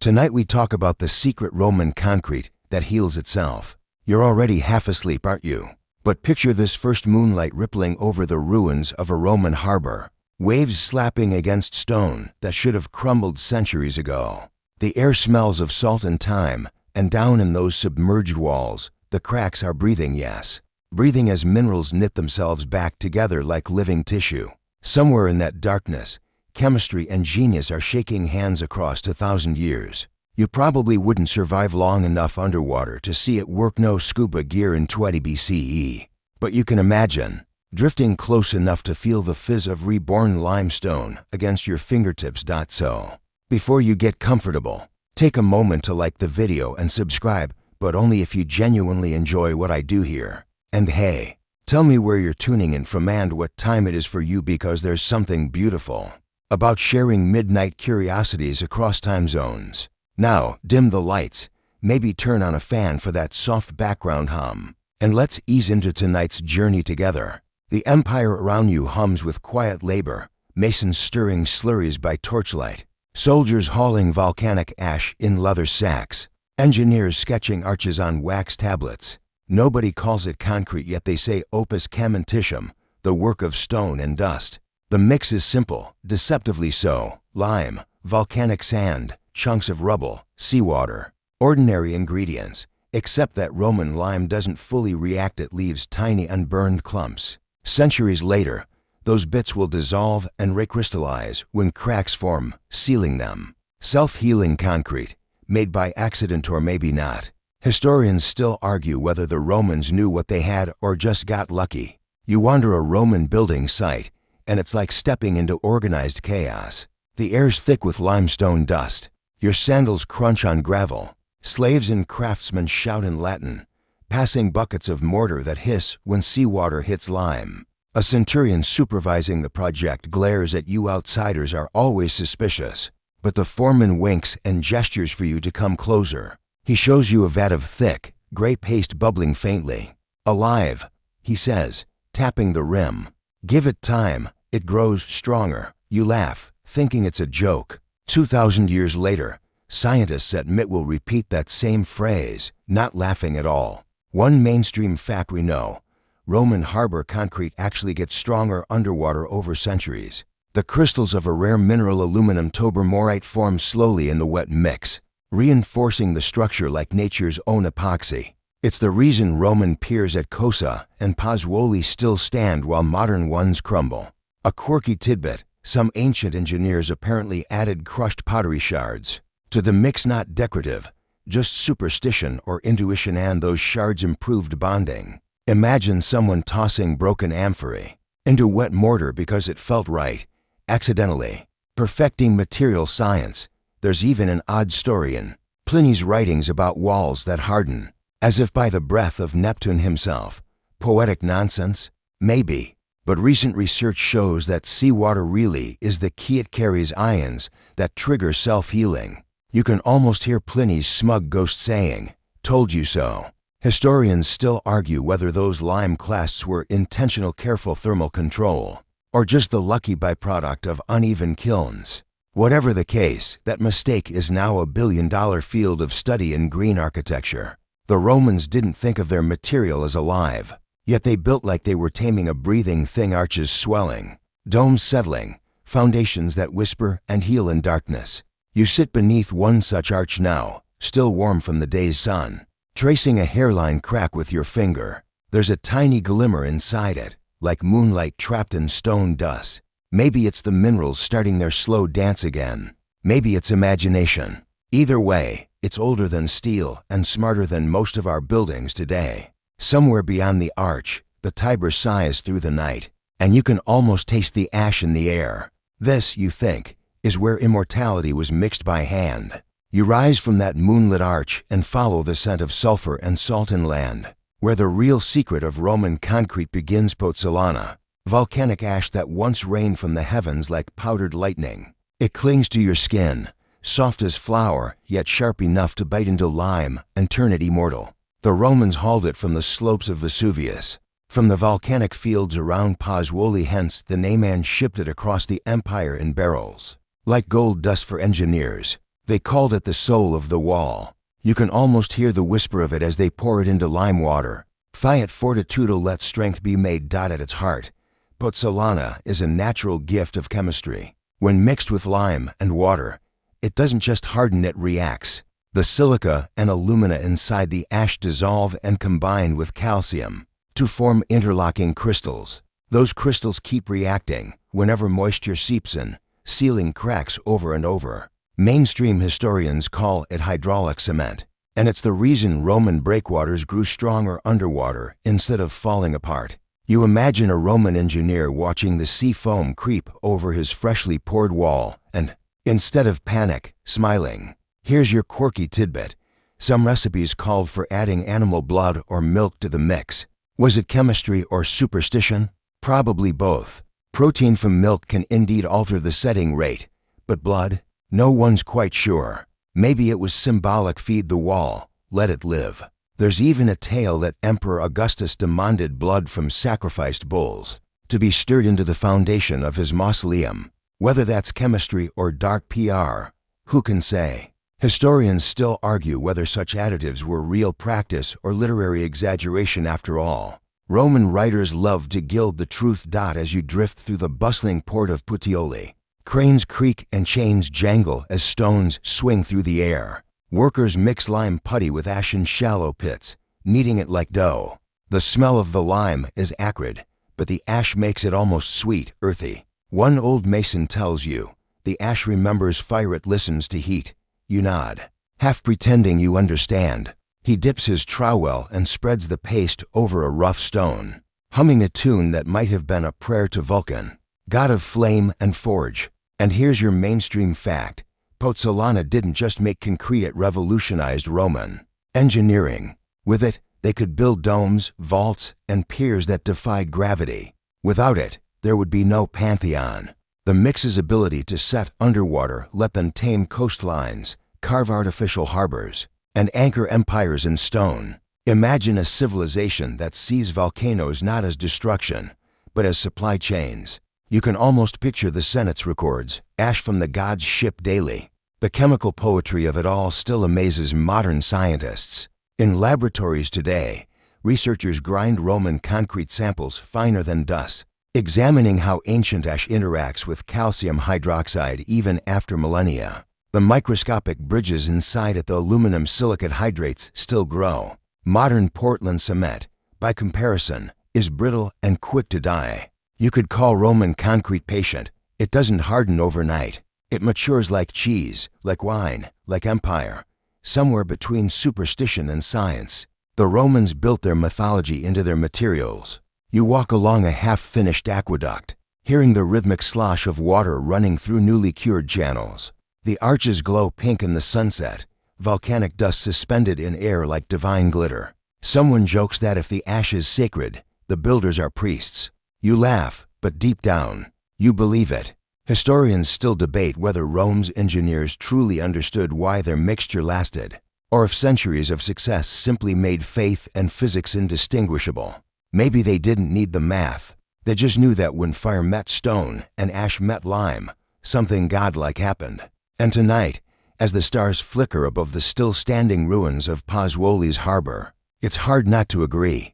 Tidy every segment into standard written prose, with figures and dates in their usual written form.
Tonight we talk about the secret Roman concrete that heals itself. You're already half asleep, aren't you? But picture this first moonlight rippling over the ruins of a Roman harbor. Waves slapping against stone that should have crumbled centuries ago. The air smells of salt and thyme, and down in those submerged walls, the cracks are breathing, yes. Breathing as minerals knit themselves back together like living tissue. Somewhere in that darkness, chemistry and genius are shaking hands across 2,000 years. You probably wouldn't survive long enough underwater to see it work, no scuba gear in 20 BCE. But you can imagine, drifting close enough to feel the fizz of reborn limestone against your fingertips. So, before you get comfortable, take a moment to like the video and subscribe, but only if you genuinely enjoy what I do here. And hey, tell me where you're tuning in from and what time it is for you, because there's something beautiful about sharing midnight curiosities across time zones. Now, dim the lights, maybe turn on a fan for that soft background hum, and let's ease into tonight's journey together. The empire around you hums with quiet labor, masons stirring slurries by torchlight, soldiers hauling volcanic ash in leather sacks, engineers sketching arches on wax tablets. Nobody calls it concrete, yet they say opus caementitium, the work of stone and dust. The mix is simple, deceptively so: lime, volcanic sand, chunks of rubble, seawater. Ordinary ingredients, except that Roman lime doesn't fully react, it leaves tiny unburned clumps. Centuries later, those bits will dissolve and recrystallize when cracks form, sealing them. Self-healing concrete, made by accident or maybe not. Historians still argue whether the Romans knew what they had or just got lucky. You wander a Roman building site, and it's like stepping into organized chaos. The air's thick with limestone dust. Your sandals crunch on gravel. Slaves and craftsmen shout in Latin, passing buckets of mortar that hiss when seawater hits lime. A centurion supervising the project glares at you. Outsiders are always suspicious, but the foreman winks and gestures for you to come closer. He shows you a vat of thick, gray paste bubbling faintly. "Alive," he says, tapping the rim. "Give it time, it grows stronger." You laugh, thinking it's a joke. 2,000 years later, scientists at MIT will repeat that same phrase, not laughing at all. One mainstream fact we know: Roman harbor concrete actually gets stronger underwater over centuries. The crystals of a rare mineral, aluminum tobermorite, form slowly in the wet mix, reinforcing the structure like nature's own epoxy. It's the reason Roman piers at Cosa and Pozzuoli still stand while modern ones crumble. A quirky tidbit: some ancient engineers apparently added crushed pottery shards to the mix, not decorative, just superstition or intuition, and those shards improved bonding. Imagine someone tossing broken amphorae into wet mortar because it felt right, accidentally, perfecting material science. There's even an odd story in Pliny's writings about walls that harden, as if by the breath of Neptune himself. Poetic nonsense? Maybe. But recent research shows that seawater really is the key. It carries ions that trigger self-healing. You can almost hear Pliny's smug ghost saying, "Told you so." Historians still argue whether those lime clasts were intentional, careful thermal control, or just the lucky byproduct of uneven kilns. Whatever the case, that mistake is now a billion-dollar field of study in green architecture. The Romans didn't think of their material as alive, yet they built like they were taming a breathing thing: arches swelling, domes settling, foundations that whisper and heal in darkness. You sit beneath one such arch now, still warm from the day's sun, tracing a hairline crack with your finger. There's a tiny glimmer inside it, like moonlight trapped in stone dust. Maybe it's the minerals starting their slow dance again. Maybe it's imagination. Either way, it's older than steel and smarter than most of our buildings today. Somewhere beyond the arch, the Tiber sighs through the night, and you can almost taste the ash in the air. This, you think, is where immortality was mixed by hand. You rise from that moonlit arch and follow the scent of sulfur and salt inland, where the real secret of Roman concrete begins. Pozzolana, volcanic ash that once rained from the heavens like powdered lightning. It clings to your skin, soft as flour, yet sharp enough to bite into lime and turn it immortal. The Romans hauled it from the slopes of Vesuvius, from the volcanic fields around Pozzuoli, hence the name, and shipped it across the empire in barrels. Like gold dust for engineers, They called it the soul of the wall. You can almost hear the whisper of it as they pour it into lime water. Fiat fortitudo, let strength be made. At its heart, pozzolana is a natural gift of chemistry. When mixed with lime and water, it doesn't just harden, it reacts. The silica and alumina inside the ash dissolve and combine with calcium to form interlocking crystals. Those crystals keep reacting whenever moisture seeps in, sealing cracks over and over. Mainstream historians call it hydraulic cement, and it's the reason Roman breakwaters grew stronger underwater instead of falling apart. You imagine a Roman engineer watching the sea foam creep over his freshly poured wall and, instead of panic, smiling. Here's your quirky tidbit. Some recipes called for adding animal blood or milk to the mix. Was it chemistry or superstition? Probably both. Protein from milk can indeed alter the setting rate, but blood? No one's quite sure. Maybe it was symbolic, feed the wall, let it live. There's even a tale that Emperor Augustus demanded blood from sacrificed bulls to be stirred into the foundation of his mausoleum. Whether that's chemistry or dark PR, who can say? Historians still argue whether such additives were real practice or literary exaggeration after all. Roman writers loved to gild the truth. As you drift through the bustling port of Puteoli, cranes creak and chains jangle as stones swing through the air. Workers mix lime putty with ash in shallow pits, kneading it like dough. The smell of the lime is acrid, but the ash makes it almost sweet, earthy. One old mason tells you, the ash remembers fire, it listens to heat. You nod, half pretending you understand. He dips his trowel and spreads the paste over a rough stone, humming a tune that might have been a prayer to Vulcan, god of flame and forge. And here's your mainstream fact. Pozzolana didn't just make concrete, it revolutionized Roman engineering. With it, they could build domes, vaults, and piers that defied gravity. Without it, there would be no Pantheon. The mix's ability to set underwater let them tame coastlines, carve artificial harbors, and anchor empires in stone. Imagine a civilization that sees volcanoes not as destruction, but as supply chains. You can almost picture the Senate's records, ash from the gods ship daily. The chemical poetry of it all still amazes modern scientists. In laboratories today, researchers grind Roman concrete samples finer than dust, examining how ancient ash interacts with calcium hydroxide even after millennia. The microscopic bridges inside it, the aluminum silicate hydrates, still grow. Modern Portland cement, by comparison, is brittle and quick to die. You could call Roman concrete patient. It doesn't harden overnight. It matures like cheese, like wine, like empire, somewhere between superstition and science. The Romans built their mythology into their materials. You walk along a half-finished aqueduct, hearing the rhythmic slosh of water running through newly cured channels. The arches glow pink in the sunset, volcanic dust suspended in air like divine glitter. Someone jokes that if the ash is sacred, the builders are priests. You laugh, but deep down, you believe it. Historians still debate whether Rome's engineers truly understood why their mixture lasted, or if centuries of success simply made faith and physics indistinguishable. Maybe they didn't need the math. They just knew that when fire met stone and ash met lime, something godlike happened. And tonight, as the stars flicker above the still-standing ruins of Pozzuoli's harbor, it's hard not to agree.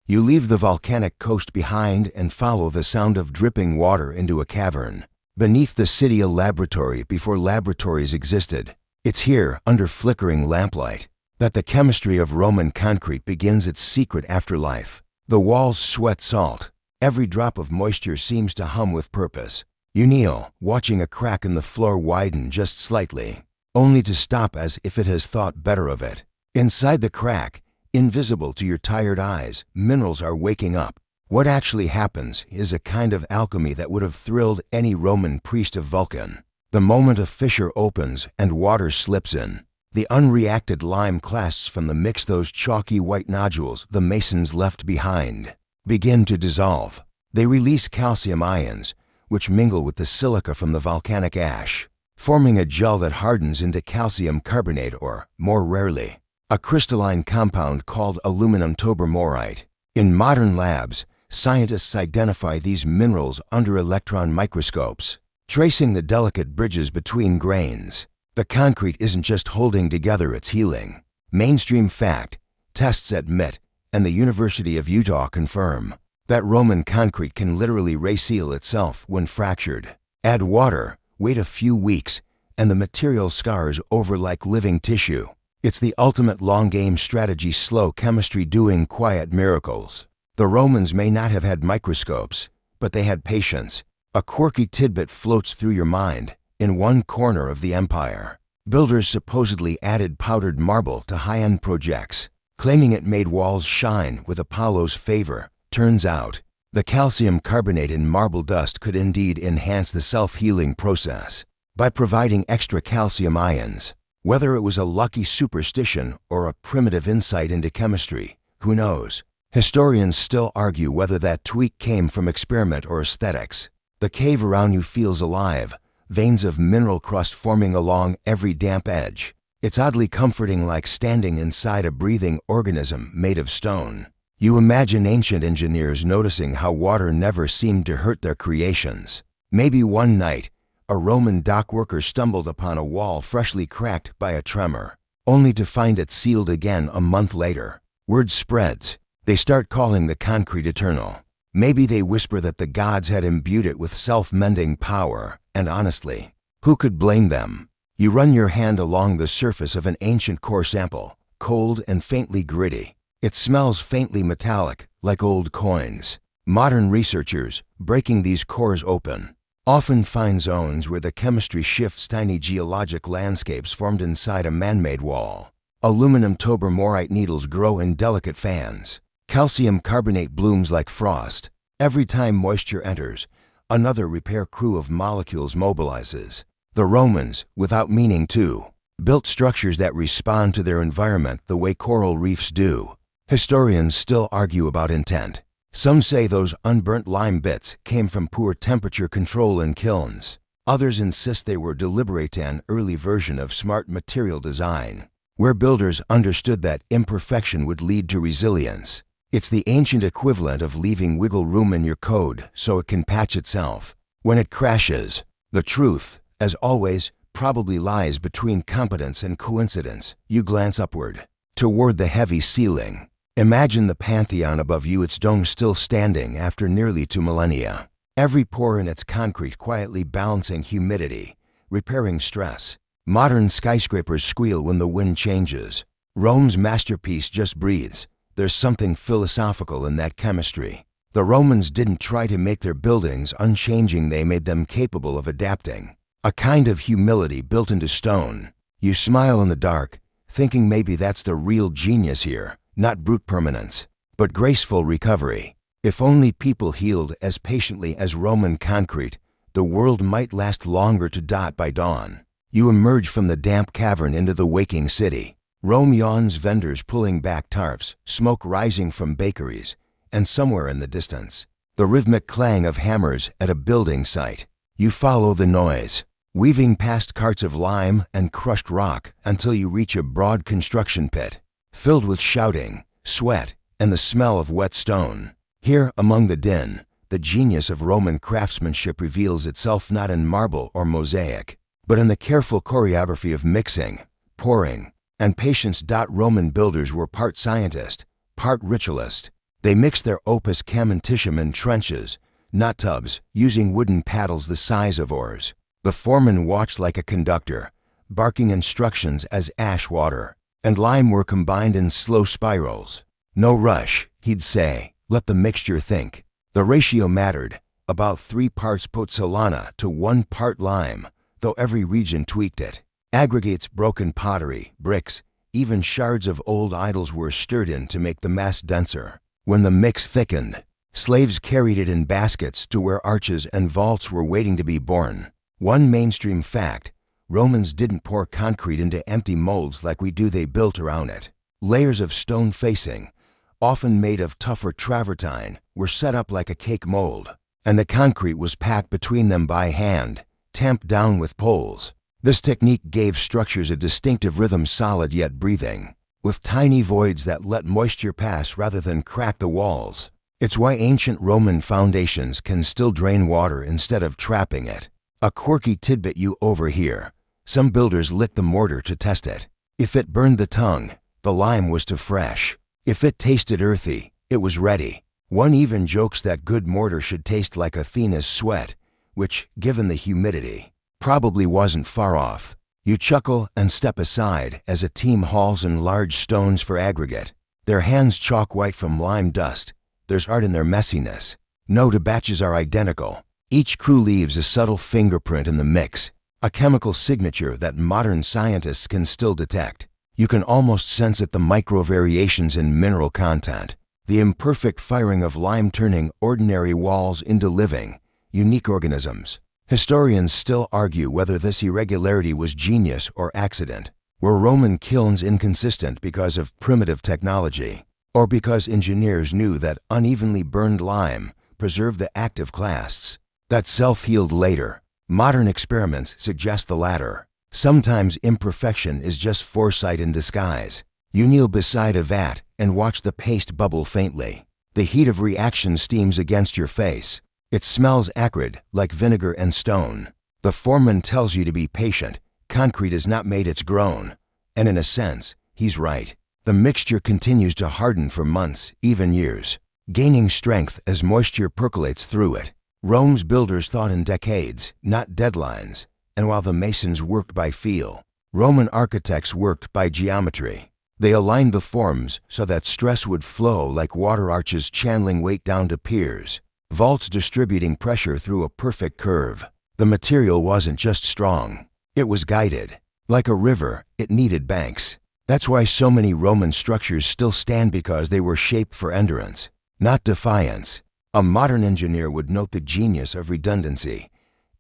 You leave the volcanic coast behind and follow the sound of dripping water into a cavern. Beneath the city, a laboratory before laboratories existed. It's here, under flickering lamplight, that the chemistry of Roman concrete begins its secret afterlife. The walls sweat salt. Every drop of moisture seems to hum with purpose. You kneel, watching a crack in the floor widen just slightly, only to stop as if it has thought better of it. Inside the crack, invisible to your tired eyes, minerals are waking up. What actually happens is a kind of alchemy that would have thrilled any Roman priest of Vulcan. The moment a fissure opens and water slips in, the unreacted lime clasts from the mix. Those chalky white nodules the masons left behind begin to dissolve. They release calcium ions, which mingle with the silica from the volcanic ash, forming a gel that hardens into calcium carbonate or, more rarely, a crystalline compound called aluminum tobermorite. In modern labs, scientists identify these minerals under electron microscopes, tracing the delicate bridges between grains. The concrete isn't just holding together, it's healing. Mainstream fact, tests at MIT and the University of Utah confirm that Roman concrete can literally reseal itself when fractured. Add water, wait a few weeks, and the material scars over like living tissue. It's the ultimate long-game strategy, slow chemistry doing quiet miracles. The Romans may not have had microscopes, but they had patience. A quirky tidbit floats through your mind. In one corner of the empire, builders supposedly added powdered marble to high-end projects, claiming it made walls shine with Apollo's favor. Turns out, the calcium carbonate in marble dust could indeed enhance the self-healing process by providing extra calcium ions. Whether it was a lucky superstition or a primitive insight into chemistry, who knows? Historians still argue whether that tweak came from experiment or aesthetics. The cave around you feels alive, veins of mineral crust forming along every damp edge. It's oddly comforting, like standing inside a breathing organism made of stone. You imagine ancient engineers noticing how water never seemed to hurt their creations. Maybe one night, a Roman dockworker stumbled upon a wall freshly cracked by a tremor, only to find it sealed again a month later. Word spreads. They start calling the concrete eternal. Maybe they whisper that the gods had imbued it with self-mending power, and honestly, who could blame them? You run your hand along the surface of an ancient core sample, cold and faintly gritty. It smells faintly metallic, like old coins. Modern researchers, breaking these cores open, often find zones where the chemistry shifts, tiny geologic landscapes formed inside a man-made wall. Aluminum tobermorite needles grow in delicate fans. Calcium carbonate blooms like frost. Every time moisture enters, another repair crew of molecules mobilizes. The Romans, without meaning to, built structures that respond to their environment the way coral reefs do. Historians still argue about intent. Some say those unburnt lime bits came from poor temperature control in kilns. Others insist they were deliberate, an early version of smart material design, where builders understood that imperfection would lead to resilience. It's the ancient equivalent of leaving wiggle room in your code so it can patch itself when it crashes. The truth, as always, probably lies between competence and coincidence. You glance upward, toward the heavy ceiling. Imagine the Pantheon above you, its dome still standing after nearly 2 millennia. Every pore in its concrete quietly balancing humidity, repairing stress. Modern skyscrapers squeal when the wind changes. Rome's masterpiece just breathes. There's something philosophical in that chemistry. The Romans didn't try to make their buildings unchanging, they made them capable of adapting. A kind of humility built into stone. You smile in the dark, thinking maybe that's the real genius here, not brute permanence, but graceful recovery. If only people healed as patiently as Roman concrete, the world might last longer. By dawn, you emerge from the damp cavern into the waking city. Rome yawns, vendors pulling back tarps, smoke rising from bakeries, and somewhere in the distance, the rhythmic clang of hammers at a building site. You follow the noise, weaving past carts of lime and crushed rock until you reach a broad construction pit, filled with shouting, sweat, and the smell of wet stone. Here, among the din, the genius of Roman craftsmanship reveals itself, not in marble or mosaic, but in the careful choreography of mixing, pouring, and patience. Roman builders were part scientist, part ritualist. They mixed their opus camentitium in trenches, not tubs, using wooden paddles the size of oars. The foreman watched like a conductor, barking instructions as ash water and lime were combined in slow spirals. No rush, he'd say, let the mixture think. The ratio mattered, about 3 parts pozzolana to 1 part lime, though every region tweaked it. Aggregates, broken pottery, bricks, even shards of old idols were stirred in to make the mass denser. When the mix thickened, slaves carried it in baskets to where arches and vaults were waiting to be born. One mainstream fact, Romans didn't pour concrete into empty molds like we do, they built around it. Layers of stone facing, often made of tougher travertine, were set up like a cake mold, and the concrete was packed between them by hand, tamped down with poles. This technique gave structures a distinctive rhythm, solid yet breathing, with tiny voids that let moisture pass rather than crack the walls. It's why ancient Roman foundations can still drain water instead of trapping it. A quirky tidbit you overhear. Some builders lit the mortar to test it. If it burned the tongue, the lime was too fresh. If it tasted earthy, it was ready. One even jokes that good mortar should taste like Athena's sweat, which, given the humidity, probably wasn't far off. You chuckle and step aside as a team hauls in large stones for aggregate. Their hands chalk white from lime dust. There's art in their messiness. No two batches are identical. Each crew leaves a subtle fingerprint in the mix, a chemical signature that modern scientists can still detect. You can almost sense it, the micro variations in mineral content, the imperfect firing of lime turning ordinary walls into living, unique organisms. Historians still argue whether this irregularity was genius or accident. Were Roman kilns inconsistent because of primitive technology, or because engineers knew that unevenly burned lime preserved the active clasts? That self-healed later. Modern experiments suggest the latter. Sometimes imperfection is just foresight in disguise. You kneel beside a vat and watch the paste bubble faintly. The heat of reaction steams against your face. It smells acrid, like vinegar and stone. The foreman tells you to be patient. Concrete is not made, it's grown. And in a sense, he's right. The mixture continues to harden for months, even years, gaining strength as moisture percolates through it. Rome's builders thought in decades, not deadlines. And while the masons worked by feel, Roman architects worked by geometry. They aligned the forms so that stress would flow like water arches, channeling weight down to piers, vaults distributing pressure through a perfect curve. The material wasn't just strong, it was guided. Like a river, it needed banks. That's why so many Roman structures still stand, because they were shaped for endurance, not defiance. A modern engineer would note the genius of redundancy.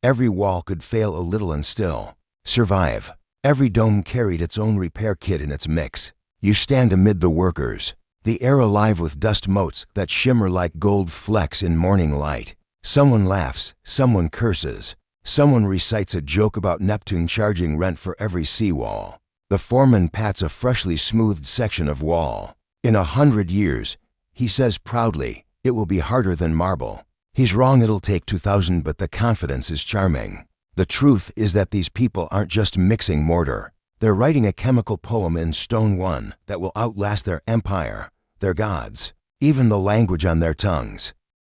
Every wall could fail a little and still survive. Every dome carried its own repair kit in its mix. You stand amid the workers, the air alive with dust motes that shimmer like gold flecks in morning light. Someone laughs, someone curses, someone recites a joke about Neptune charging rent for every seawall. The foreman pats a freshly smoothed section of wall. In 100 years, he says proudly, it will be harder than marble. He's wrong, it'll take 2,000, but the confidence is charming. The truth is that these people aren't just mixing mortar. They're writing a chemical poem in stone one that will outlast their empire, their gods, even the language on their tongues.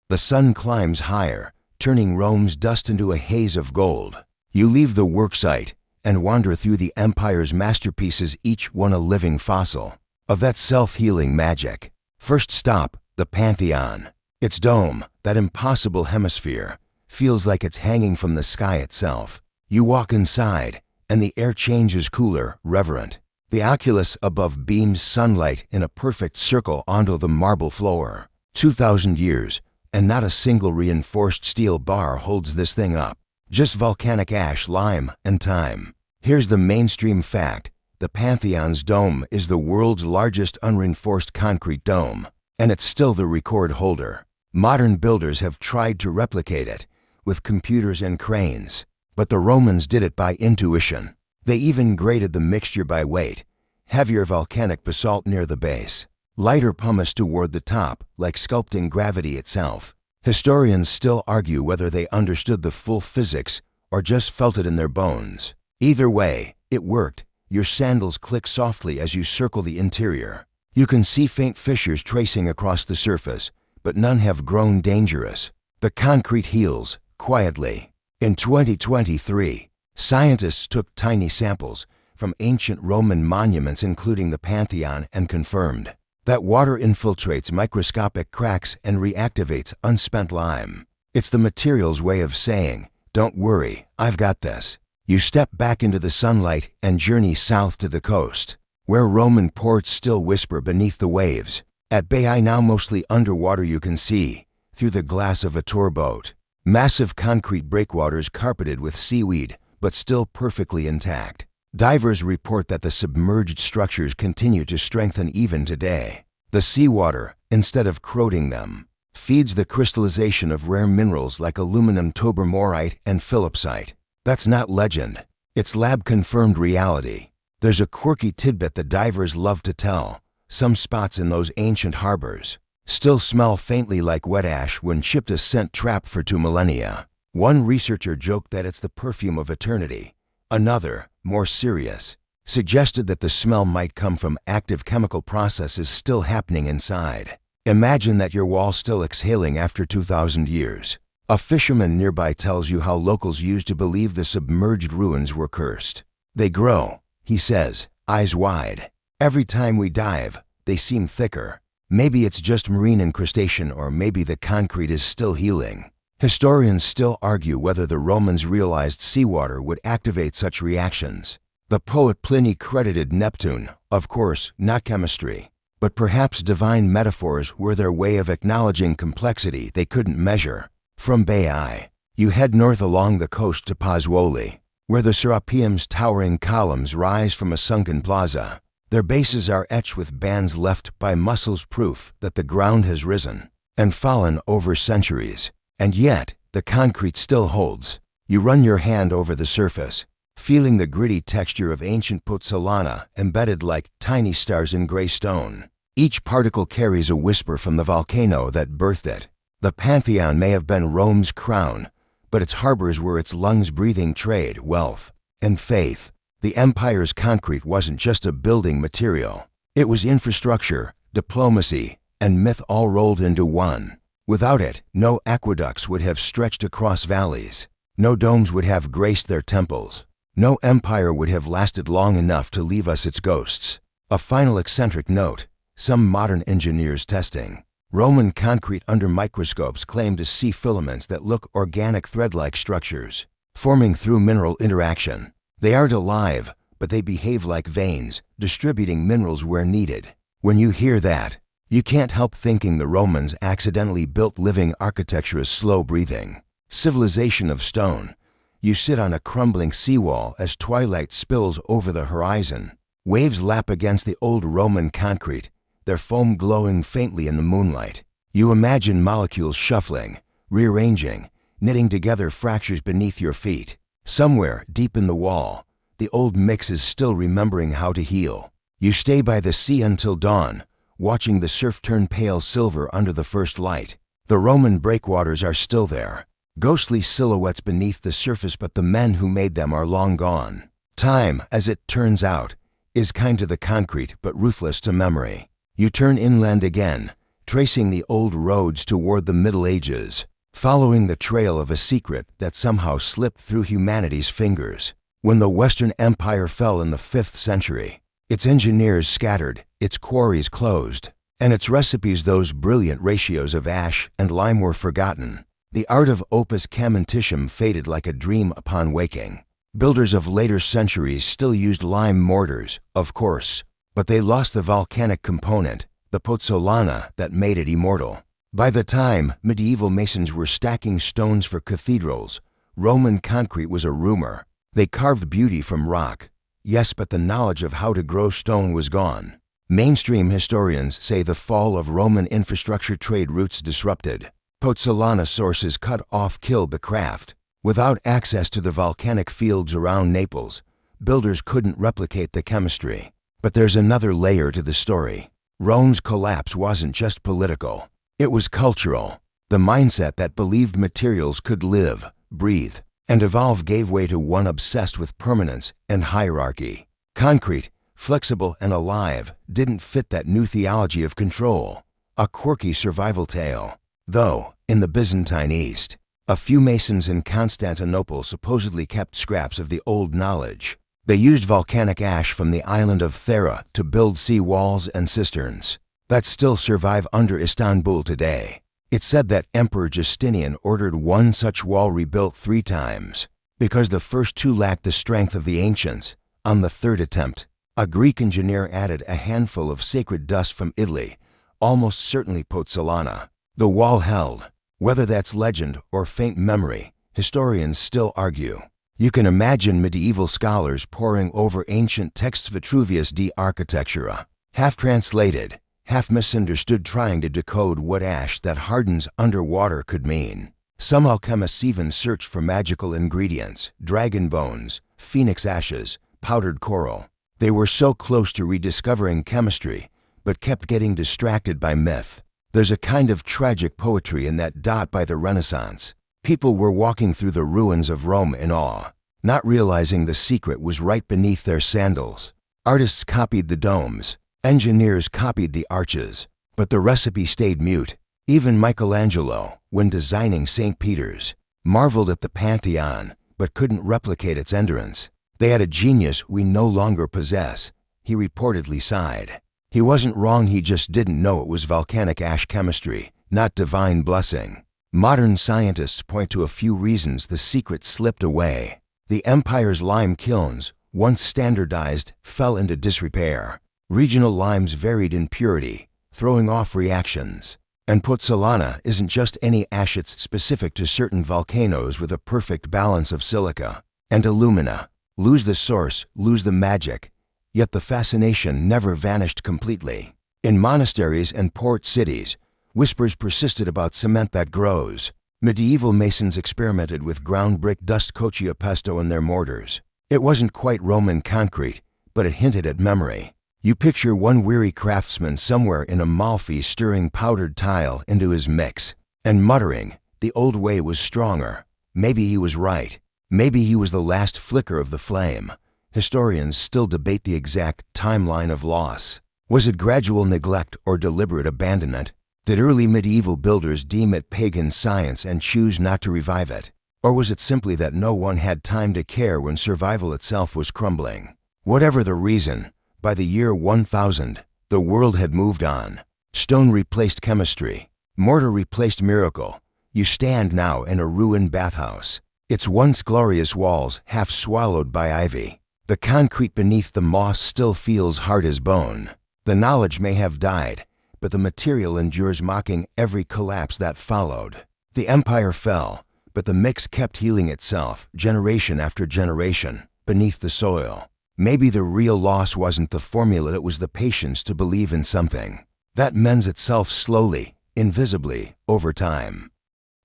The sun climbs higher, turning Rome's dust into a haze of gold. You leave the worksite and wander through the empire's masterpieces, each one a living fossil of that self-healing magic. First stop, the Pantheon. Its dome, that impossible hemisphere, feels like it's hanging from the sky itself. You walk inside, and the air changes cooler, reverent. The oculus above beams sunlight in a perfect circle onto the marble floor. 2,000 years, and not a single reinforced steel bar holds this thing up. Just volcanic ash, lime, and time. Here's the mainstream fact. The Pantheon's dome is the world's largest unreinforced concrete dome, and it's still the record holder. Modern builders have tried to replicate it with computers and cranes, but the Romans did it by intuition. They even graded the mixture by weight. Heavier volcanic basalt near the base, lighter pumice toward the top, like sculpting gravity itself. Historians still argue whether they understood the full physics or just felt it in their bones. Either way, it worked. Your sandals click softly as you circle the interior. You can see faint fissures tracing across the surface, but none have grown dangerous. The concrete heals, quietly. In 2023, scientists took tiny samples from ancient Roman monuments, including the Pantheon, and confirmed that water infiltrates microscopic cracks and reactivates unspent lime. It's the material's way of saying, don't worry, I've got this. You step back into the sunlight and journey south to the coast, where Roman ports still whisper beneath the waves. At Baiae, now mostly underwater, you can see, through the glass of a tour boat, massive concrete breakwaters carpeted with seaweed, but still perfectly intact. Divers report that the submerged structures continue to strengthen even today. The seawater, instead of corroding them, feeds the crystallization of rare minerals like aluminum, tobermorite, and philipsite. That's not legend. It's lab-confirmed reality. There's a quirky tidbit the divers love to tell. Some spots in those ancient harbors still smell faintly like wet ash when shipped a scent trap for 2 millennia. One researcher joked that it's the perfume of eternity. Another, more serious, suggested that the smell might come from active chemical processes still happening inside. Imagine that your wall's still exhaling after 2,000 years. A fisherman nearby tells you how locals used to believe the submerged ruins were cursed. They grow, he says, eyes wide. Every time we dive, they seem thicker. Maybe it's just marine incrustation, or maybe the concrete is still healing. Historians still argue whether the Romans realized seawater would activate such reactions. The poet Pliny credited Neptune, of course, not chemistry, but perhaps divine metaphors were their way of acknowledging complexity they couldn't measure. From Baiae, you head north along the coast to Pozzuoli, where the Serapeum's towering columns rise from a sunken plaza. Their bases are etched with bands left by muscles, proof that the ground has risen and fallen over centuries. And yet, the concrete still holds. You run your hand over the surface, feeling the gritty texture of ancient pozzolana embedded like tiny stars in gray stone. Each particle carries a whisper from the volcano that birthed it. The Pantheon may have been Rome's crown, but its harbors were its lungs, breathing trade, wealth, and faith. The empire's concrete wasn't just a building material. It was infrastructure, diplomacy, and myth all rolled into one. Without it, no aqueducts would have stretched across valleys. No domes would have graced their temples. No empire would have lasted long enough to leave us its ghosts. A final eccentric note: some modern engineers testing Roman concrete under microscopes claim to see filaments that look organic, thread-like structures, forming through mineral interaction. They aren't alive, but they behave like veins, distributing minerals where needed. When you hear that, you can't help thinking the Romans accidentally built living architecture as slow-breathing civilization of stone. You sit on a crumbling seawall as twilight spills over the horizon. Waves lap against the old Roman concrete, their foam glowing faintly in the moonlight. You imagine molecules shuffling, rearranging, knitting together fractures beneath your feet. Somewhere deep in the wall, the old mix is still remembering how to heal. You stay by the sea until dawn, watching the surf turn pale silver under the first light. The Roman breakwaters are still there, ghostly silhouettes beneath the surface, but the men who made them are long gone. Time, as it turns out, is kind to the concrete but ruthless to memory. You turn inland again, tracing the old roads toward the Middle Ages, following the trail of a secret that somehow slipped through humanity's fingers. When the Western Empire fell in the 5th century, its engineers scattered, its quarries closed, and its recipes, those brilliant ratios of ash and lime, were forgotten. The art of opus caementitium faded like a dream upon waking. Builders of later centuries still used lime mortars, of course, but they lost the volcanic component, the pozzolana, that made it immortal. By the time medieval masons were stacking stones for cathedrals, Roman concrete was a rumor. They carved beauty from rock, yes, but the knowledge of how to grow stone was gone. Mainstream historians say the fall of Roman infrastructure, trade routes disrupted, pozzolana sources cut off, killed the craft. Without access to the volcanic fields around Naples, builders couldn't replicate the chemistry. But there's another layer to the story. Rome's collapse wasn't just political. It was cultural. The mindset that believed materials could live, breathe, and evolve gave way to one obsessed with permanence and hierarchy. Concrete, flexible and alive, didn't fit that new theology of control. A quirky survival tale. Though, in the Byzantine East, a few masons in Constantinople supposedly kept scraps of the old knowledge. They used volcanic ash from the island of Thera to build sea walls and cisterns that still survive under Istanbul today. It's said that Emperor Justinian ordered one such wall rebuilt 3 times. Because the first 2 lacked the strength of the ancients, on the 3rd attempt, a Greek engineer added a handful of sacred dust from Italy, almost certainly pozzolana. The wall held. Whether that's legend or faint memory, historians still argue. You can imagine medieval scholars poring over ancient texts, Vitruvius de Architectura, half translated, half misunderstood, trying to decode what ash that hardens underwater could mean. Some alchemists even searched for magical ingredients: dragon bones, phoenix ashes, powdered coral. They were so close to rediscovering chemistry, but kept getting distracted by myth. There's a kind of tragic poetry in that. By the Renaissance, people were walking through the ruins of Rome in awe. not realizing the secret was right beneath their sandals. Artists copied the domes, engineers copied the arches, but the recipe stayed mute. Even Michelangelo, when designing St. Peter's, marveled at the Pantheon, but couldn't replicate its entrance. They had a genius we no longer possess, he reportedly sighed. He wasn't wrong, he just didn't know it was volcanic ash chemistry, not divine blessing. Modern scientists point to a few reasons the secret slipped away. The empire's lime kilns, once standardized, fell into disrepair. Regional limes varied in purity, throwing off reactions. And pozzolana isn't just any ash, it's specific to certain volcanoes with a perfect balance of silica and alumina. Lose the source, lose the magic. Yet the fascination never vanished completely. In monasteries and port cities, whispers persisted about cement that grows. Medieval masons experimented with ground brick dust coccia pesto in their mortars. It wasn't quite Roman concrete, but it hinted at memory. You picture one weary craftsman somewhere in Amalfi stirring powdered tile into his mix and muttering, the old way was stronger. Maybe he was right. Maybe he was the last flicker of the flame. Historians still debate the exact timeline of loss. Was it gradual neglect or deliberate abandonment? Did early medieval builders deem it pagan science and choose not to revive it? Or was it simply that no one had time to care when survival itself was crumbling? Whatever the reason, by the year 1000, the world had moved on. Stone replaced chemistry. Mortar replaced miracle. You stand now in a ruined bathhouse. Its once glorious walls half swallowed by ivy. The concrete beneath the moss still feels hard as bone. The knowledge may have died, but the material endures, mocking every collapse that followed. The empire fell, but the mix kept healing itself, generation after generation, beneath the soil. Maybe the real loss wasn't the formula, it was the patience to believe in something that mends itself slowly, invisibly, over time.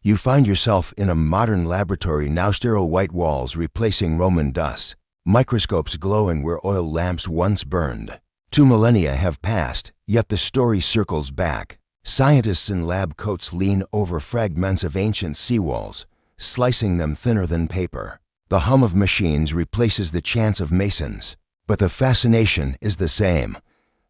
You find yourself in a modern laboratory now, sterile white walls replacing Roman dust. Microscopes glowing where oil lamps once burned. 2 millennia have passed, yet the story circles back. Scientists in lab coats lean over fragments of ancient seawalls, slicing them thinner than paper. The hum of machines replaces the chants of masons, but the fascination is the same.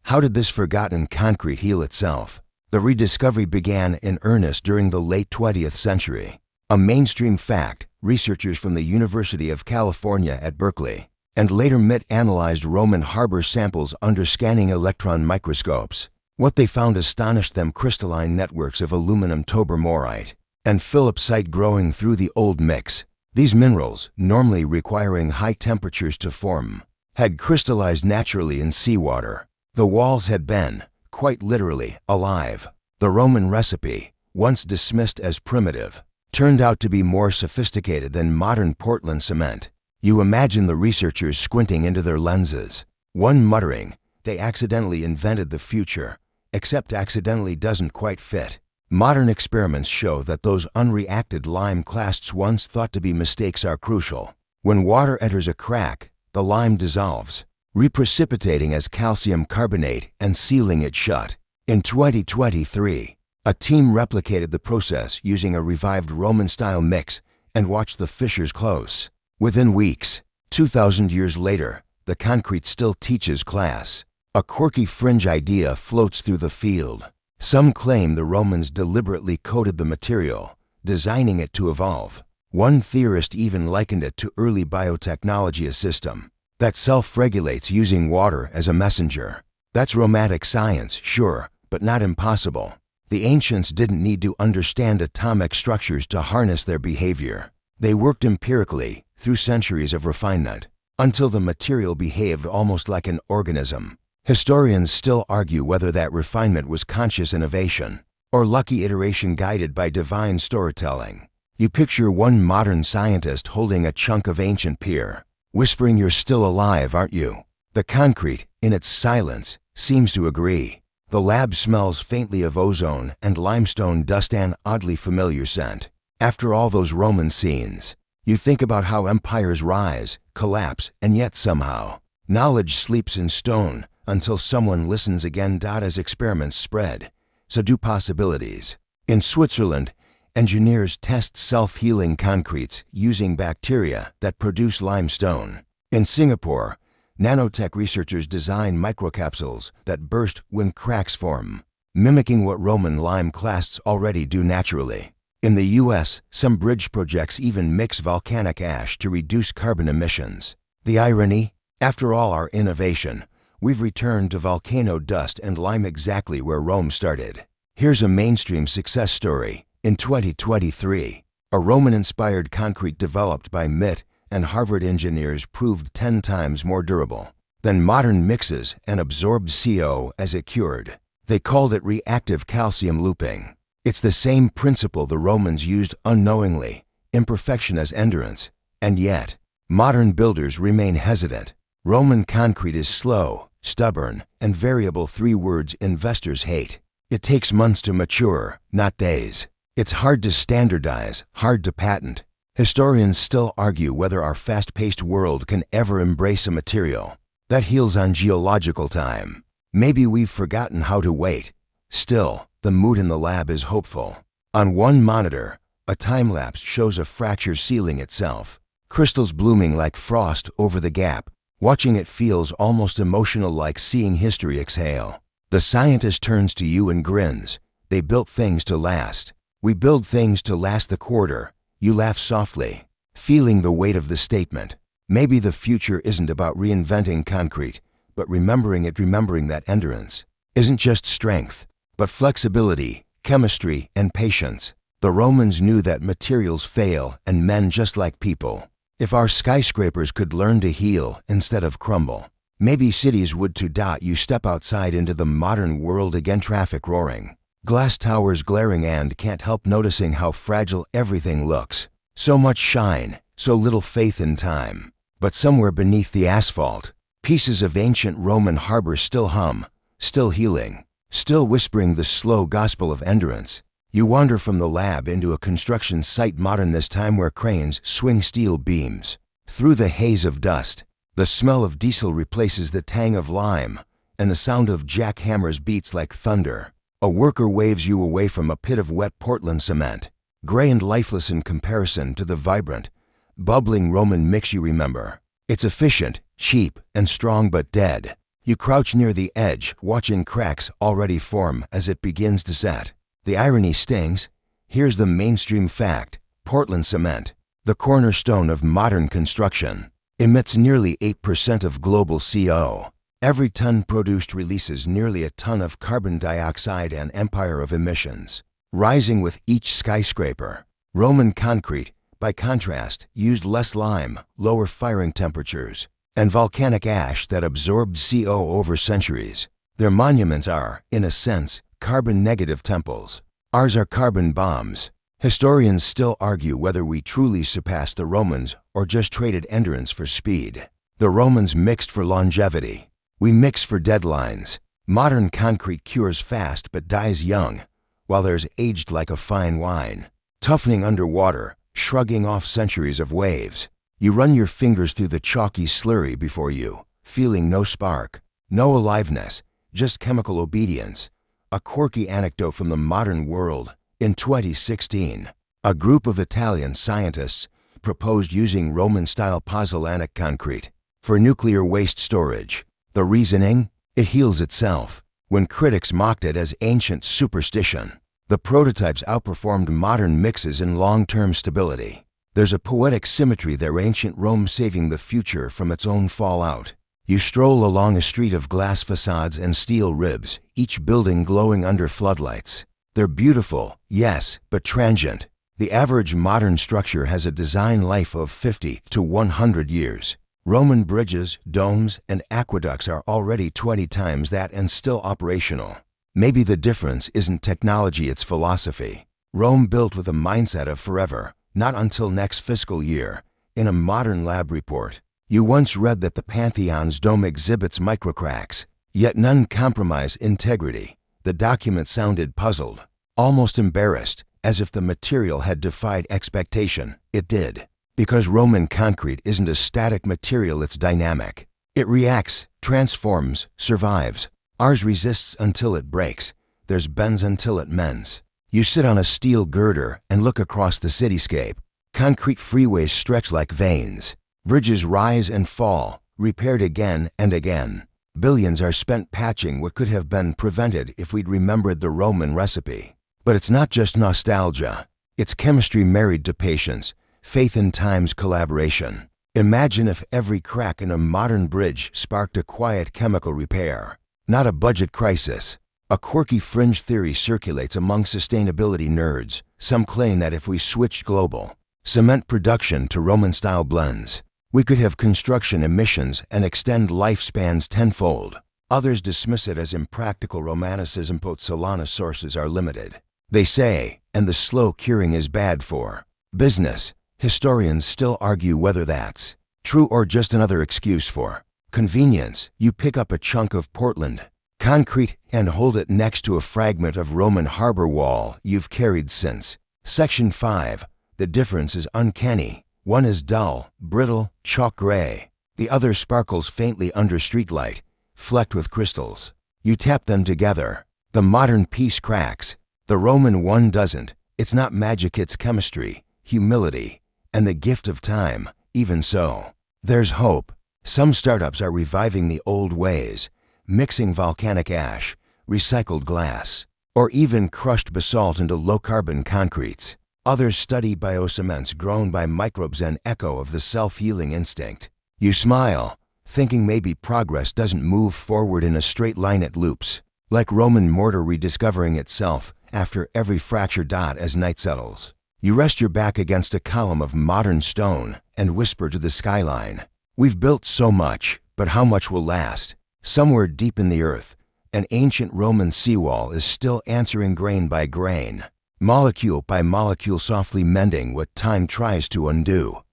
How did this forgotten concrete heal itself? The rediscovery began in earnest during the late 20th century. A mainstream fact, researchers from the University of California at Berkeley and later MIT analyzed Roman harbor samples under scanning electron microscopes. What they found astonished them: crystalline networks of aluminum tobermorite and philipsite growing through the old mix. These minerals, normally requiring high temperatures to form, had crystallized naturally in seawater. The walls had been, quite literally, alive. The Roman recipe, once dismissed as primitive, turned out to be more sophisticated than modern Portland cement. You imagine the researchers squinting into their lenses, one muttering, they accidentally invented the future, except accidentally doesn't quite fit. Modern experiments show that those unreacted lime clasts once thought to be mistakes are crucial. When water enters a crack, the lime dissolves, reprecipitating as calcium carbonate and sealing it shut. In 2023, a team replicated the process using a revived Roman-style mix and watched the fissures close. Within weeks, 2,000 years later, the concrete still teaches class. A quirky fringe idea floats through the field. Some claim the Romans deliberately coated the material, designing it to evolve. One theorist even likened it to early biotechnology, a system that self-regulates using water as a messenger. That's romantic science, sure, but not impossible. The ancients didn't need to understand atomic structures to harness their behavior. They worked empirically, through centuries of refinement, until the material behaved almost like an organism. Historians still argue whether that refinement was conscious innovation or lucky iteration guided by divine storytelling. You picture one modern scientist holding a chunk of ancient pier, whispering, "You're still alive, aren't you?" The concrete, in its silence, seems to agree. The lab smells faintly of ozone and limestone dust, an oddly familiar scent. After all those Roman scenes, you think about how empires rise, collapse, and yet somehow, knowledge sleeps in stone until someone listens again. As experiments spread, so do possibilities. In Switzerland, Engineers test self-healing concretes using bacteria that produce limestone. In Singapore, nanotech researchers design microcapsules that burst when cracks form, mimicking what Roman lime clasts already do naturally. In the US, some bridge projects even mix volcanic ash to reduce carbon emissions. The irony? After all our innovation, we've returned to volcano dust and lime exactly where Rome started. Here's a mainstream success story. In 2023, a Roman-inspired concrete developed by MIT and Harvard engineers proved 10 times more durable than modern mixes and absorbed CO as it cured. They called it reactive calcium looping. It's the same principle the Romans used unknowingly, imperfection as endurance, and yet, modern builders remain hesitant. Roman concrete is slow, stubborn, and variable, 3 words investors hate. It takes months to mature, not days. It's hard to standardize, hard to patent. Historians still argue whether our fast-paced world can ever embrace a material that heals on geological time. Maybe we've forgotten how to wait. Still, the mood in the lab is hopeful. On one monitor, a time-lapse shows a fracture sealing itself, crystals blooming like frost over the gap. Watching it feels almost emotional, like seeing history exhale. The scientist turns to you and grins. They built things to last. We build things to last the quarter. You laugh softly, feeling the weight of the statement. Maybe the future isn't about reinventing concrete, but remembering that endurance isn't just strength, but flexibility, chemistry, and patience. The Romans knew that materials fail and mend just like people. If our skyscrapers could learn to heal instead of crumble, maybe cities would too. You step outside into the modern world again, traffic roaring, glass towers glaring, and can't help noticing how fragile everything looks. So much shine, so little faith in time. But somewhere beneath the asphalt, pieces of ancient Roman harbor still hum, still healing, still whispering the slow gospel of endurance. You wander from the lab into a construction site, modern this time, where cranes swing steel beams. Through the haze of dust, the smell of diesel replaces the tang of lime, and the sound of jackhammers beats like thunder. A worker waves you away from a pit of wet Portland cement, gray and lifeless in comparison to the vibrant, bubbling Roman mix you remember. It's efficient, cheap, and strong, but dead. You crouch near the edge, watching cracks already form as it begins to set. The irony stings. Here's the mainstream fact. Portland cement, the cornerstone of modern construction, emits nearly 8% of global CO. Every ton produced releases nearly a ton of carbon dioxide, an empire of emissions, rising with each skyscraper. Roman concrete, by contrast, used less lime, lower firing temperatures, and volcanic ash that absorbed CO over centuries. Their monuments are, in a sense, carbon-negative temples. Ours are carbon bombs. Historians still argue whether we truly surpassed the Romans or just traded endurance for speed. The Romans mixed for longevity. We mix for deadlines. Modern concrete cures fast but dies young, while theirs aged like a fine wine, toughening underwater, shrugging off centuries of waves. You run your fingers through the chalky slurry before you, feeling no spark, no aliveness, just chemical obedience. A quirky anecdote from the modern world. In 2016, a group of Italian scientists proposed using Roman-style pozzolanic concrete for nuclear waste storage. The reasoning? It heals itself. When critics mocked it as ancient superstition, the prototypes outperformed modern mixes in long-term stability. There's a poetic symmetry there, ancient Rome saving the future from its own fallout. You stroll along a street of glass facades and steel ribs, each building glowing under floodlights. They're beautiful, yes, but transient. The average modern structure has a design life of 50 to 100 years. Roman bridges, domes, and aqueducts are already 20 times that and still operational. Maybe the difference isn't technology, it's philosophy. Rome built with a mindset of forever, not until next fiscal year. In a modern lab report, you once read that the Pantheon's dome exhibits microcracks, yet none compromise integrity. The document sounded puzzled, almost embarrassed, as if the material had defied expectation. It did. Because Roman concrete isn't a static material, it's dynamic. It reacts, transforms, survives. Ours resists until it breaks. Theirs bends until it mends. You sit on a steel girder and look across the cityscape. Concrete freeways stretch like veins. Bridges rise and fall, repaired again and again. Billions are spent patching what could have been prevented if we'd remembered the Roman recipe. But it's not just nostalgia. It's chemistry married to patience, faith in time's collaboration. Imagine if every crack in a modern bridge sparked a quiet chemical repair. Not a budget crisis. A quirky fringe theory circulates among sustainability nerds. Some claim that if we switched global cement production to Roman-style blends, we could have construction emissions and extend lifespans tenfold. Others dismiss it as impractical romanticism, but Solana sources are limited. They say, and the slow curing is bad for business. Historians still argue whether that's true or just another excuse for convenience. You pick up a chunk of Portland concrete and hold it next to a fragment of Roman harbor wall you've carried since. Section 5. The difference is uncanny. One is dull, brittle, chalk gray. The other sparkles faintly under streetlight, flecked with crystals. You tap them together. The modern piece cracks. The Roman one doesn't. It's not magic, it's chemistry, humility, and the gift of time. Even so, there's hope. Some startups are reviving the old ways, mixing volcanic ash, recycled glass, or even crushed basalt into low-carbon concretes. Others study biocements grown by microbes, an echo of the self-healing instinct. You smile, thinking maybe progress doesn't move forward in a straight line, it loops, like Roman mortar rediscovering itself after every fracture. As night settles, you rest your back against a column of modern stone and whisper to the skyline. We've built so much, but how much will last? Somewhere deep in the earth, an ancient Roman seawall is still answering, grain by grain, molecule by molecule, softly mending what time tries to undo.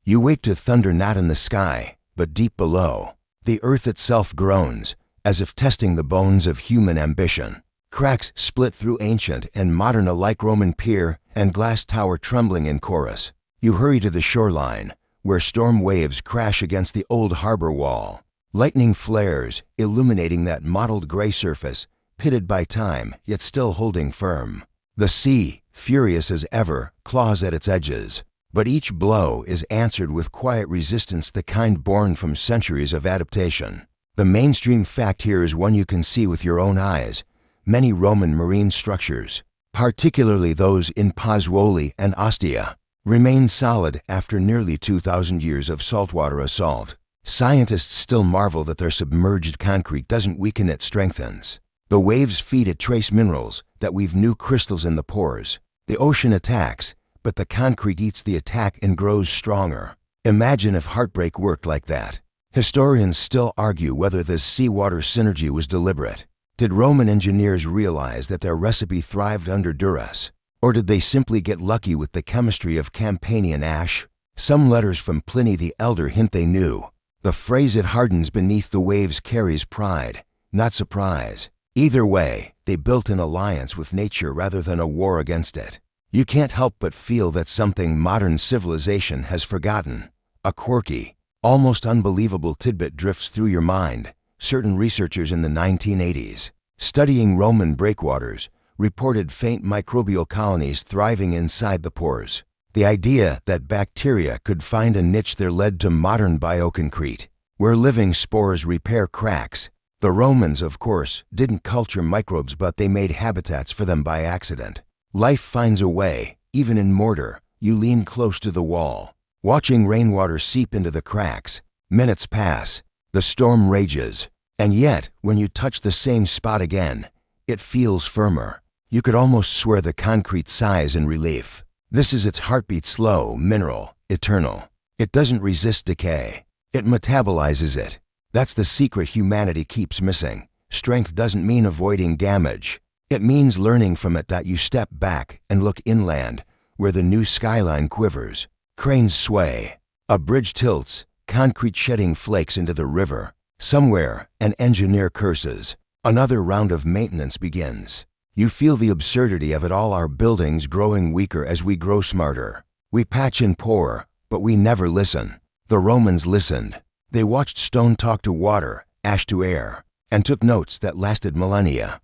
You wake to thunder not in the sky, but deep below. The earth itself groans, as if testing the bones of human ambition. Cracks split through ancient and modern alike, Roman pier and glass tower trembling in chorus. You hurry to the shoreline, where storm waves crash against the old harbor wall. Lightning flares, illuminating that mottled gray surface, pitted by time, yet still holding firm. The sea, furious as ever, claws at its edges. But each blow is answered with quiet resistance, the kind born from centuries of adaptation. The mainstream fact here is one you can see with your own eyes. Many Roman marine structures, particularly those in Pozzuoli and Ostia, remain solid after nearly 2,000 years of saltwater assault. Scientists still marvel that their submerged concrete doesn't weaken, it strengthens. The waves feed it trace minerals that weave new crystals in the pores. The ocean attacks, but the concrete eats the attack and grows stronger. Imagine if heartbreak worked like that. Historians still argue whether this seawater synergy was deliberate. Did Roman engineers realize that their recipe thrived under duress? Or did they simply get lucky with the chemistry of Campanian ash? Some letters from Pliny the Elder hint they knew. The phrase "it hardens beneath the waves" carries pride, not surprise. Either way, they built an alliance with nature rather than a war against it. You can't help but feel that something modern civilization has forgotten. A quirky, almost unbelievable tidbit drifts through your mind. Certain researchers in the 1980s, studying Roman breakwaters, reported faint microbial colonies thriving inside the pores. The idea that bacteria could find a niche there led to modern bioconcrete, where living spores repair cracks. The Romans, of course, didn't culture microbes, but they made habitats for them by accident. Life finds a way, even in mortar. You lean close to the wall, watching rainwater seep into the cracks. Minutes pass, the storm rages, and yet, when you touch the same spot again, it feels firmer. You could almost swear the concrete sighs in relief. This is its heartbeat, slow, mineral, eternal. It doesn't resist decay. It metabolizes it. That's the secret humanity keeps missing. Strength doesn't mean avoiding damage. It means learning from it. You step back and look inland, where the new skyline quivers. Cranes sway. A bridge tilts, concrete shedding flakes into the river. Somewhere, an engineer curses. Another round of maintenance begins. You feel the absurdity of it all, our buildings growing weaker as we grow smarter. We patch and pour, but we never listen. The Romans listened. They watched stone talk to water, ash to air, and took notes that lasted millennia.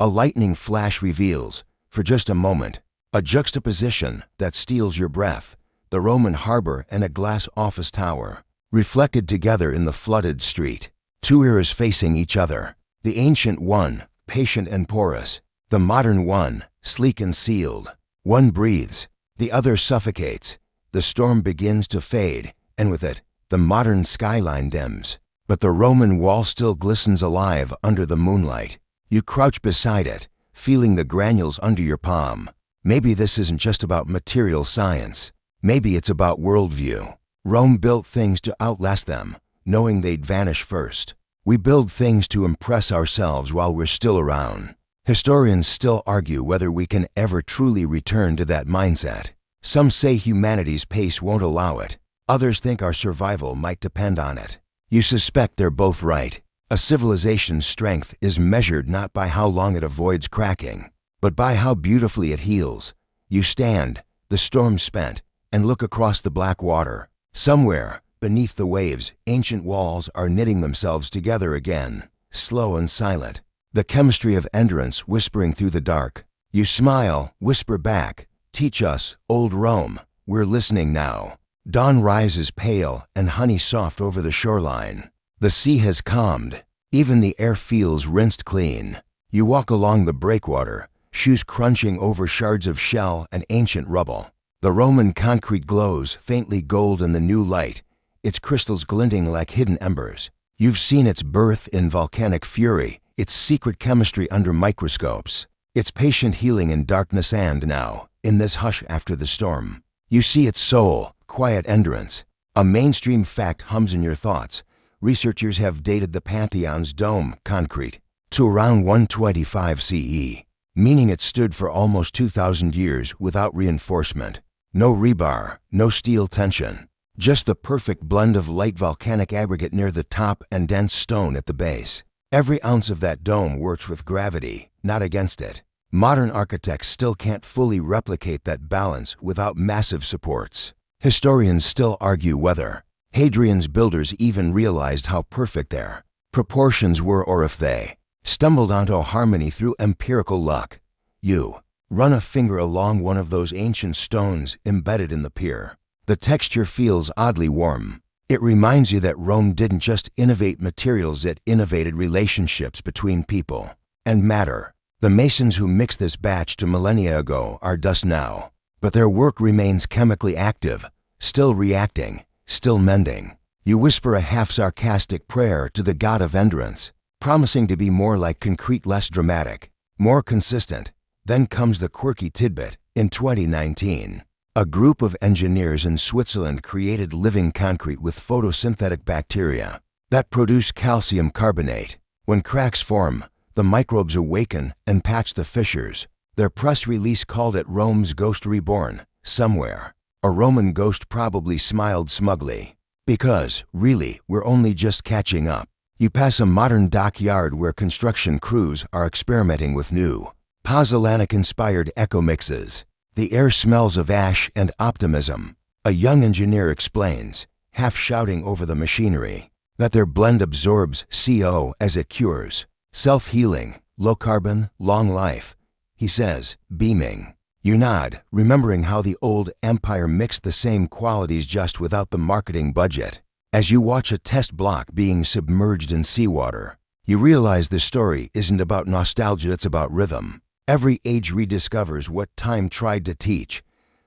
A lightning flash reveals for just a moment, a juxtaposition that steals your breath. The Roman harbor and a glass office tower, reflected together in the flooded street. Two eras facing each other. The ancient one, patient and porous. The modern one, sleek and sealed. One breathes, the other suffocates. The storm begins to fade, and with it, the modern skyline dims. But the Roman wall still glistens alive under the moonlight. You crouch beside it, feeling the granules under your palm. Maybe this isn't just about material science. Maybe it's about worldview. Rome built things to outlast them, knowing they'd vanish first. We build things to impress ourselves while we're still around. Historians still argue whether we can ever truly return to that mindset. Some say humanity's pace won't allow it. Others think our survival might depend on it. You suspect they're both right. A civilization's strength is measured not by how long it avoids cracking, but by how beautifully it heals. You stand, the storm spent, and look across the black water. Somewhere, beneath the waves, ancient walls are knitting themselves together again, slow and silent. The chemistry of endurance whispering through the dark. You smile, whisper back, "Teach us, old Rome, we're listening now." Dawn rises pale and honey soft over the shoreline. The sea has calmed. Even the air feels rinsed clean. You walk along the breakwater, shoes crunching over shards of shell and ancient rubble. The Roman concrete glows faintly gold in the new light, its crystals glinting like hidden embers. You've seen its birth in volcanic fury, its secret chemistry under microscopes, its patient healing in darkness, and now, in this hush after the storm, you see its soul, quiet endurance. A mainstream fact hums in your thoughts. Researchers have dated the Pantheon's dome, concrete, to around 125 CE, meaning it stood for almost 2,000 years without reinforcement. No rebar, no steel tension, just the perfect blend of light volcanic aggregate near the top and dense stone at the base. Every ounce of that dome works with gravity, not against it. Modern architects still can't fully replicate that balance without massive supports. Historians still argue whether Hadrian's builders even realized how perfect their proportions were, or if they stumbled onto harmony through empirical luck. You run a finger along one of those ancient stones embedded in the pier. The texture feels oddly warm. It reminds you that Rome didn't just innovate materials, it innovated relationships between people and matter. The masons who mixed this batch to millennia ago are dust now, but their work remains chemically active, still reacting, still mending. You whisper a half-sarcastic prayer to the god of endurance, promising to be more like concrete, less dramatic, more consistent. Then comes the quirky tidbit. In 2019, a group of engineers in Switzerland created living concrete with photosynthetic bacteria that produce calcium carbonate. When cracks form, the microbes awaken and patch the fissures. Their press release called it Rome's ghost reborn. Somewhere, a Roman ghost probably smiled smugly. Because, really, we're only just catching up. You pass a modern dockyard where construction crews are experimenting with new, Pozzolanic-inspired echo mixes. The air smells of ash and optimism. A young engineer explains, half shouting over the machinery, that their blend absorbs CO as it cures. Self-healing, low carbon, long life, he says, beaming. You nod, remembering how the old empire mixed the same qualities just without the marketing budget. As you watch a test block being submerged in seawater, you realize the story isn't about nostalgia, it's about rhythm. Every age rediscovers what time tried to teach,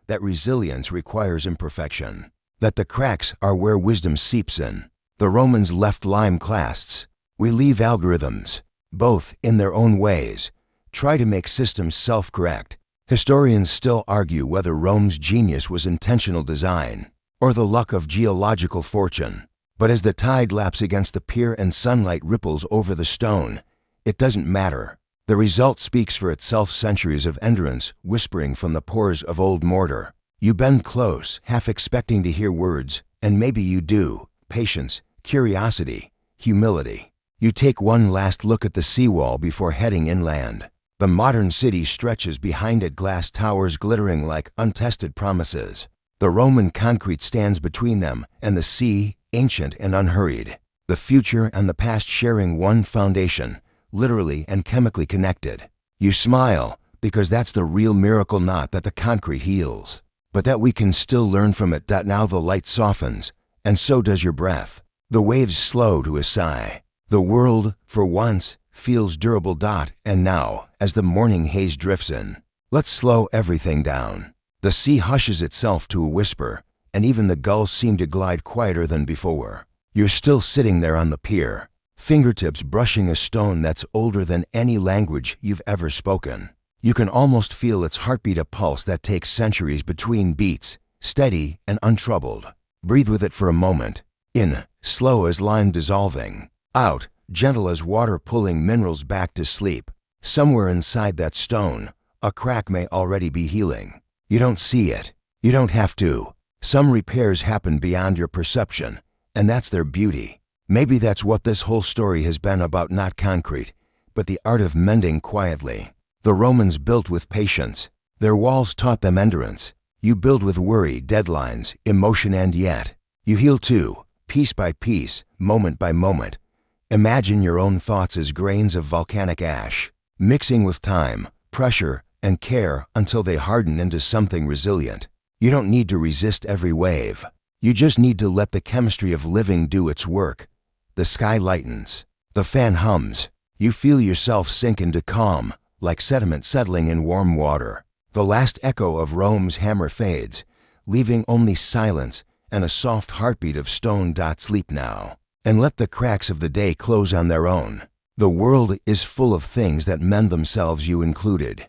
that resilience requires imperfection, that the cracks are where wisdom seeps in. The Romans left lime clasts. We leave algorithms, both in their own ways, try to make systems self-correct. Historians still argue whether Rome's genius was intentional design or the luck of geological fortune. But as the tide laps against the pier and sunlight ripples over the stone, it doesn't matter. The result speaks for itself, centuries of endurance whispering from the pores of old mortar. You bend close, half expecting to hear words, and maybe you do. Patience, curiosity, humility. You take one last look at the seawall before heading inland. The modern city stretches behind it, glass towers glittering like untested promises. The Roman concrete stands between them and the sea, ancient and unhurried. The future and the past sharing one foundation, literally and chemically connected. You smile, because that's the real miracle, not that the concrete heals, but that we can still learn from it. Now the light softens, and so does your breath. The waves slow to a sigh. The world, for once, feels durable. And now, as the morning haze drifts in, let's slow everything down. The sea hushes itself to a whisper, and even the gulls seem to glide quieter than before. You're still sitting there on the pier, fingertips brushing a stone that's older than any language you've ever spoken. You can almost feel its heartbeat, a pulse that takes centuries between beats, steady and untroubled. Breathe with it for a moment. In, slow as lime dissolving. Out, gentle as water pulling minerals back to sleep. Somewhere inside that stone, a crack may already be healing. You don't see it. You don't have to. Some repairs happen beyond your perception, and that's their beauty. Maybe that's what this whole story has been about, not concrete, but the art of mending quietly. The Romans built with patience. Their walls taught them endurance. You build with worry, deadlines, emotion, and yet you heal too, piece by piece, moment by moment. Imagine your own thoughts as grains of volcanic ash, mixing with time, pressure, and care until they harden into something resilient. You don't need to resist every wave. You just need to let the chemistry of living do its work. The sky lightens. The fan hums. You feel yourself sink into calm, like sediment settling in warm water. The last echo of Rome's hammer fades, leaving only silence and a soft heartbeat of stone. Sleep now, and let the cracks of the day close on their own. The world is full of things that mend themselves, you included.